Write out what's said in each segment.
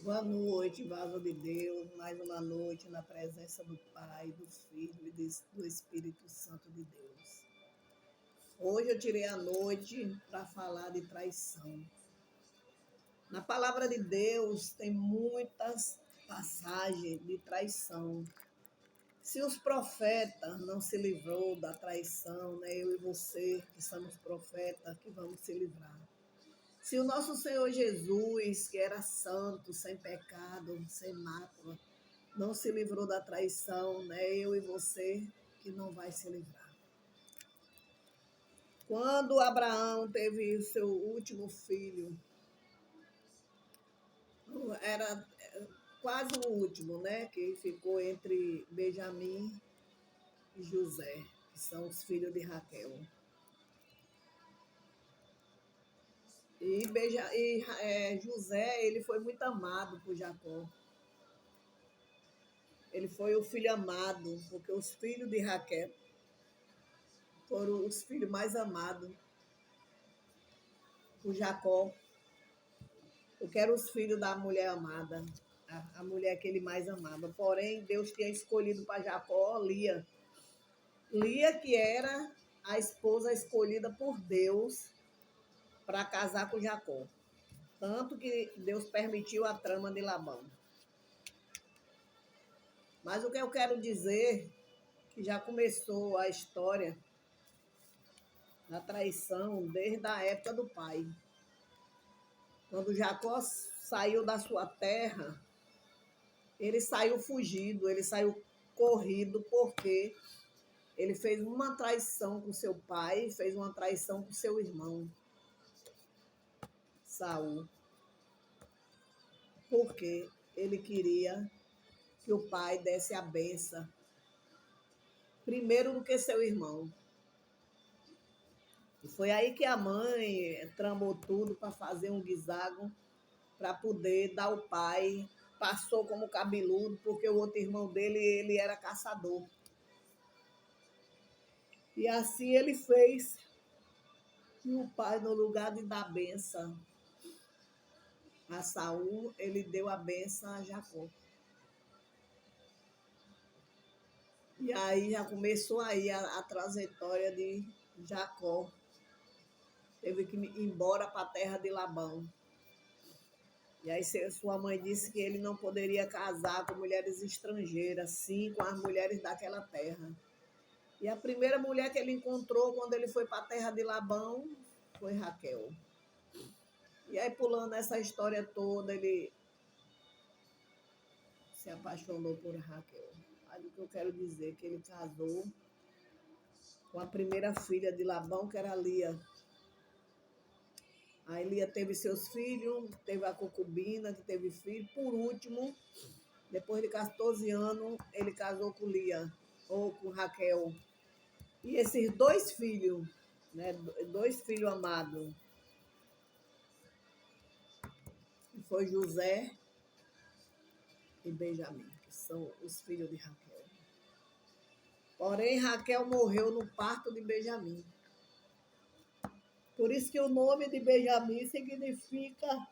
Boa noite, vaso de Deus. Mais uma noite na presença do Pai, do Filho e do Espírito Santo de Deus. Hoje eu tirei a noite para falar de traição. Na palavra de Deus tem muitas passagens de traição. Se os profetas não se livrou da traição, né, eu e você, que somos profetas, que vamos se livrar. Se o nosso Senhor Jesus, que era santo, sem pecado, sem mácula, não se livrou da traição, né? Eu e você que não vai se livrar. Quando Abraão teve o seu último filho, era quase o último, né? Que ficou entre Benjamim e José, que são os filhos de Raquel. José, ele foi muito amado por Jacó. Ele foi o filho amado, porque os filhos de Raquel foram os filhos mais amados por Jacó, porque eram os filhos da mulher amada, a mulher que ele mais amava. Porém, Deus tinha escolhido para Jacó Lia. Lia, que era a esposa escolhida por Deus para casar com Jacó. Tanto que Deus permitiu a trama de Labão. Mas o que eu quero dizer, que já começou a história da traição desde a época do pai. Quando Jacó saiu da sua terra, ele saiu fugido, ele saiu corrido, porque ele fez uma traição com seu pai, fez uma traição com seu irmão, Saul. Porque ele queria que o pai desse a benção primeiro do que seu irmão. E foi aí que a mãe tramou tudo para fazer um guisago para poder dar ao pai. Passou como cabeludo, porque o outro irmão dele, ele era caçador. E assim ele fez. E o pai, no lugar de dar benção a Saul, ele deu a benção a Jacó. E aí já começou aí a trajetória de Jacó. Teve que ir embora para a terra de Labão. E aí sua mãe disse que ele não poderia casar com mulheres estrangeiras, sim, com as mulheres daquela terra. E a primeira mulher que ele encontrou quando ele foi para a terra de Labão foi Raquel. E aí, pulando essa história toda, ele se apaixonou por Raquel. Aí o que eu quero dizer é que ele casou com a primeira filha de Labão, que era Lia. Aí Lia teve seus filhos, teve a concubina, que teve filho. Por último, depois de 14 anos, ele casou com Lia, ou com Raquel. E esses dois filhos, né, dois filhos amados, que foi José e Benjamim, que são os filhos de Raquel. Porém, Raquel morreu no parto de Benjamim. Por isso que o nome de Benjamim significa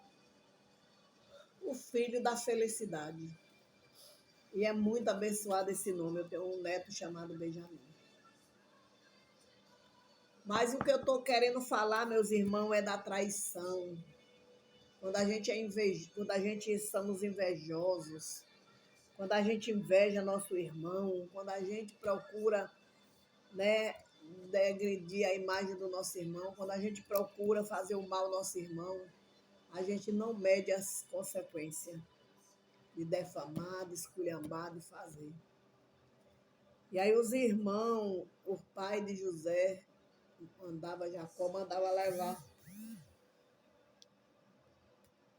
o filho da felicidade. E é muito abençoado esse nome. Eu tenho um neto chamado Benjamim. Mas o que eu estou querendo falar, meus irmãos, é da traição. Quando a gente quando a gente somos invejosos, quando a gente inveja nosso irmão, quando a gente procura, né, degredir a imagem do nosso irmão, quando a gente procura fazer o mal ao nosso irmão, a gente não mede as consequências de defamar, de esculhambar, de fazer. E aí os irmãos, o pai de José, Jacó mandava levar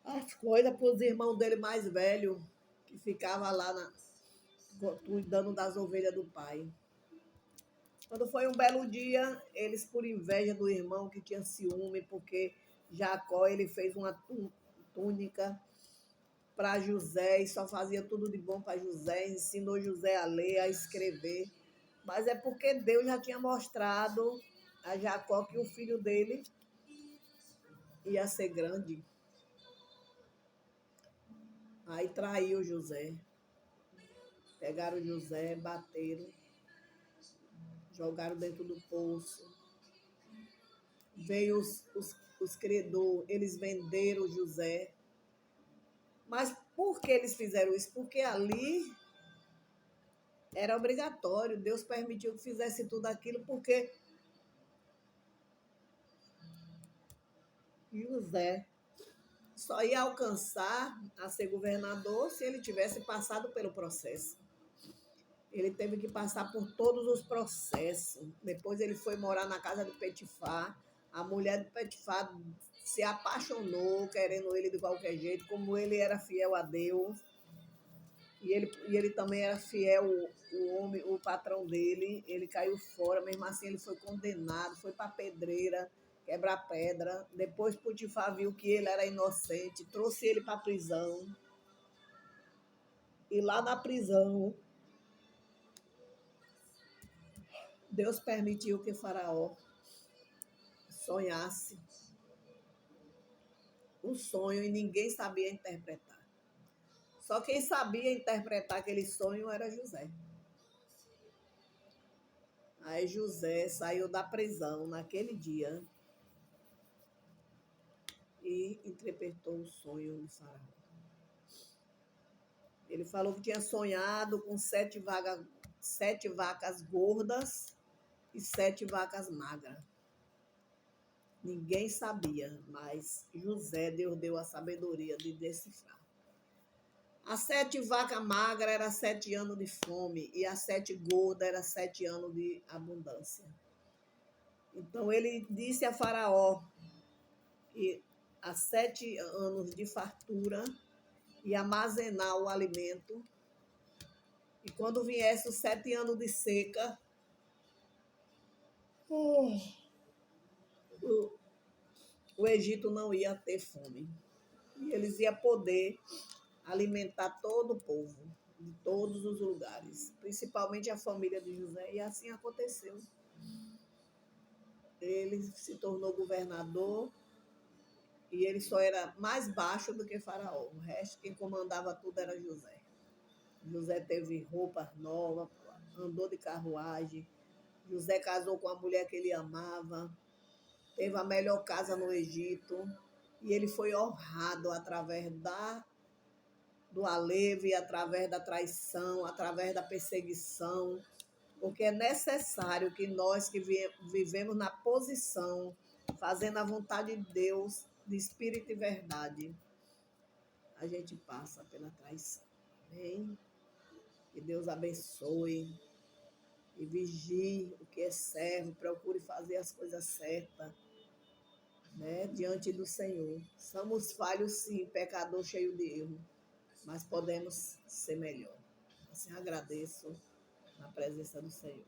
as coisas para os irmãos dele mais velhos, que ficava lá cuidando das ovelhas do pai. Quando foi um belo dia, eles, por inveja do irmão que tinha ciúme, porque Jacó ele fez uma túnica para José e só fazia tudo de bom para José, ensinou José a ler, a escrever. Mas é porque Deus já tinha mostrado a Jacó que o filho dele ia ser grande. Aí traiu José. Pegaram José, bateram, jogaram dentro do poço. Veio os credores, eles venderam José. Mas por que eles fizeram isso? Porque ali era obrigatório. Deus permitiu que fizesse tudo aquilo, porque José só ia alcançar a ser governador se ele tivesse passado pelo processo. Ele teve que passar por todos os processos. Depois ele foi morar na casa de Petifá. A mulher de Petifá se apaixonou, querendo ele de qualquer jeito, como ele era fiel a Deus. E ele também era fiel, o homem, o patrão dele, ele caiu fora, mesmo assim ele foi condenado, foi para a pedreira, quebrar pedra. Depois Potifar viu que ele era inocente, trouxe ele para a prisão. E lá na prisão, Deus permitiu que Faraó sonhasse um sonho e ninguém sabia interpretar. Só quem sabia interpretar aquele sonho era José. Aí José saiu da prisão naquele dia e interpretou o sonho de Faraó. Ele falou que tinha sonhado com 7 vacas gordas e 7 vacas magras. Ninguém sabia, mas Deus deu a sabedoria de decifrar. As 7 vacas magras eram 7 anos de fome e as 7 gordas eram 7 anos de abundância. Então ele disse a Faraó que há 7 anos de fartura e armazenar o alimento. E quando viesse os 7 anos de seca, o Egito não ia ter fome. E eles iam poder alimentar todo o povo, de todos os lugares, principalmente a família de José. E assim aconteceu. Ele se tornou governador e ele só era mais baixo do que Faraó. O resto, quem comandava tudo era José. José teve roupas novas, andou de carruagem. José casou com a mulher que ele amava, teve a melhor casa no Egito e ele foi honrado através do aleve, através da traição, através da perseguição, porque é necessário que nós que vivemos na posição, fazendo a vontade de Deus, de espírito e verdade, a gente passa pela traição. Amém? Que Deus abençoe e vigie o que é servo, procure fazer as coisas certas, né, diante do Senhor. Somos falhos sim, pecador cheio de erro, mas podemos ser melhor. Assim agradeço na presença do Senhor.